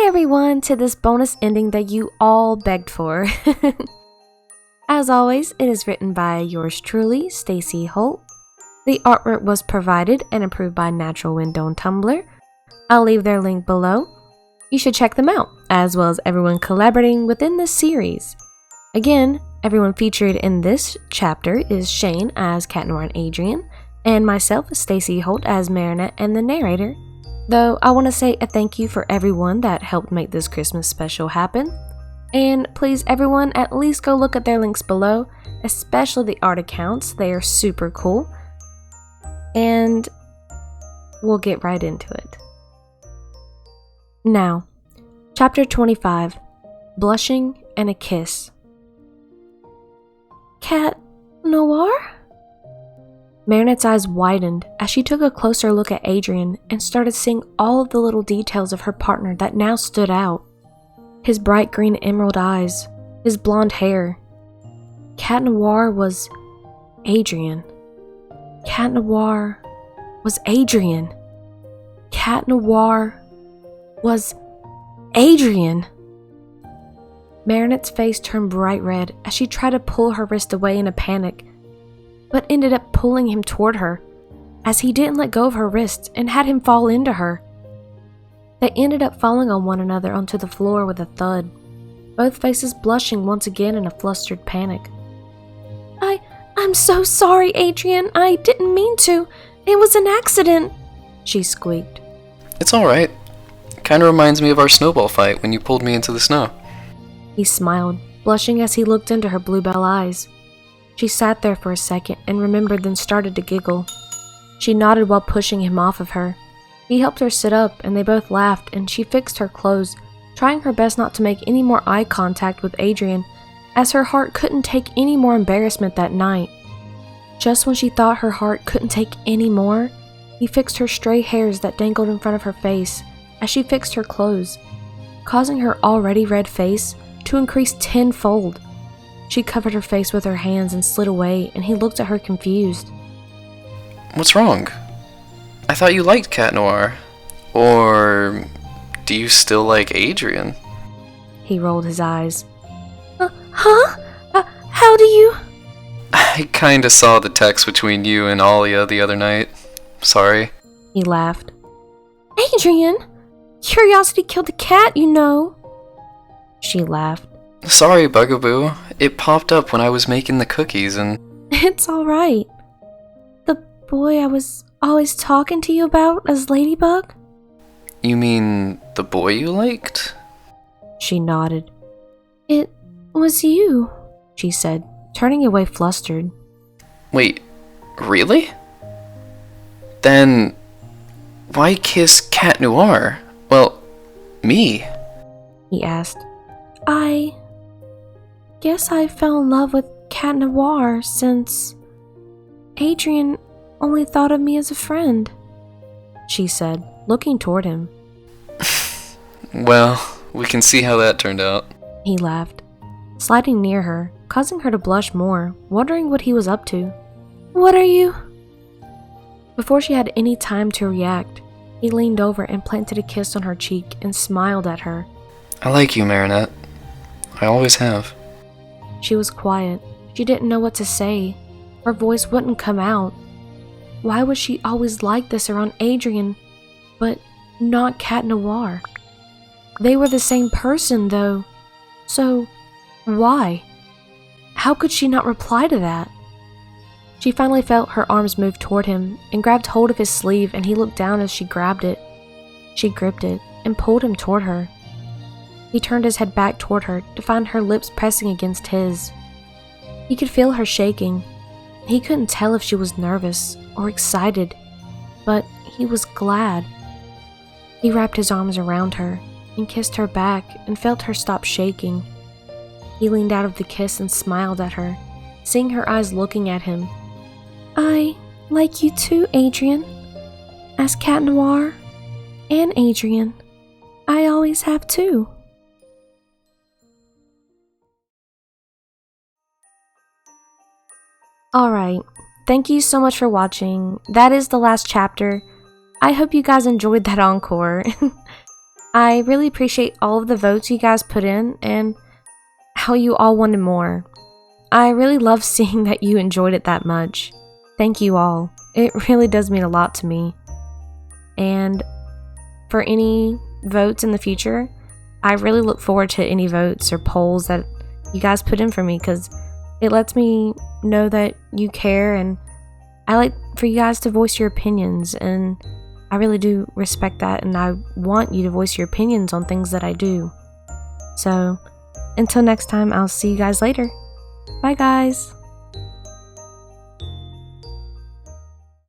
everyone to this bonus ending that you all begged for. As always, it is written by yours truly, Stacey Holt. The artwork was provided and approved by Natural Window and Tumblr. I'll leave their link below. You should check them out, as well as everyone collaborating within this series. Again, everyone featured in this chapter is Shane as Cat Noir and Adrian, and myself, Stacey Holt, as Marinette and the narrator. Though I want to say a thank you for everyone that helped make this Christmas special happen. And please everyone, at least go look at their links below, especially the art accounts, they are super cool. And we'll get right into it. Now, Chapter 25, Blushing and a Kiss. Cat Noir? Marinette's eyes widened as she took a closer look at Adrian and started seeing all of the little details of her partner that now stood out. His bright green emerald eyes, his blonde hair. Cat Noir was Adrian. Cat Noir was Adrian. Cat Noir was Adrian. Marinette's face turned bright red as she tried to pull her wrist away in a panic, but ended up pulling him toward her, as he didn't let go of her wrist and had him fall into her. They ended up falling on one another onto the floor with a thud, both faces blushing once again in a flustered panic. I'm so sorry, Adrian. I didn't mean to. It was an accident, she squeaked. It's alright. Kinda reminds me of our snowball fight when you pulled me into the snow. He smiled, blushing as he looked into her bluebell eyes. She sat there for a second and remembered, then started to giggle. She nodded while pushing him off of her. He helped her sit up and they both laughed, and she fixed her clothes, trying her best not to make any more eye contact with Adrian, as her heart couldn't take any more embarrassment that night. Just when she thought her heart couldn't take any more, he fixed her stray hairs that dangled in front of her face as she fixed her clothes, causing her already red face to increase tenfold. She covered her face with her hands and slid away, and he looked at her confused. What's wrong? I thought you liked Cat Noir. Or do you still like Adrian? He rolled his eyes. How do you? I kinda saw the text between you and Alya the other night. Sorry. He laughed. Adrian! Curiosity killed the cat, you know. She laughed. Sorry, Bugaboo. It popped up when I was making the cookies and... It's alright. The boy I was always talking to you about as Ladybug? You mean the boy you liked? She nodded. It was you, she said, turning away flustered. Wait, really? Then why kiss Cat Noir? Well, me? He asked. I guess I fell in love with Cat Noir since Adrian only thought of me as a friend, she said, looking toward him. Well, we can see how that turned out. He laughed, sliding near her, causing her to blush more, wondering what he was up to. What are you? Before she had any time to react, he leaned over and planted a kiss on her cheek and smiled at her. I like you, Marinette. I always have. She was quiet. She didn't know what to say. Her voice wouldn't come out. Why was she always like this around Adrian, but not Cat Noir? They were the same person, though. So, why? How could she not reply to that? She finally felt her arms move toward him and grabbed hold of his sleeve, and he looked down as she grabbed it. She gripped it and pulled him toward her. He turned his head back toward her to find her lips pressing against his. He could feel her shaking. He couldn't tell if she was nervous or excited, but he was glad. He wrapped his arms around her and kissed her back and felt her stop shaking. He leaned out of the kiss and smiled at her, seeing her eyes looking at him. I like you too, Adrian. As Cat Noir and Adrian, I always have too. Alright, thank you so much for watching. That is the last chapter. I hope you guys enjoyed that encore. I really appreciate all of the votes you guys put in and how you all wanted more. I really love seeing that you enjoyed it that much. Thank you all. It really does mean a lot to me. And for any votes in the future, I really look forward to any votes or polls that you guys put in for me, because it lets me know that you care, and I like for you guys to voice your opinions, and I really do respect that, and I want you to voice your opinions on things that I do. So, until next time, I'll see you guys later. Bye guys!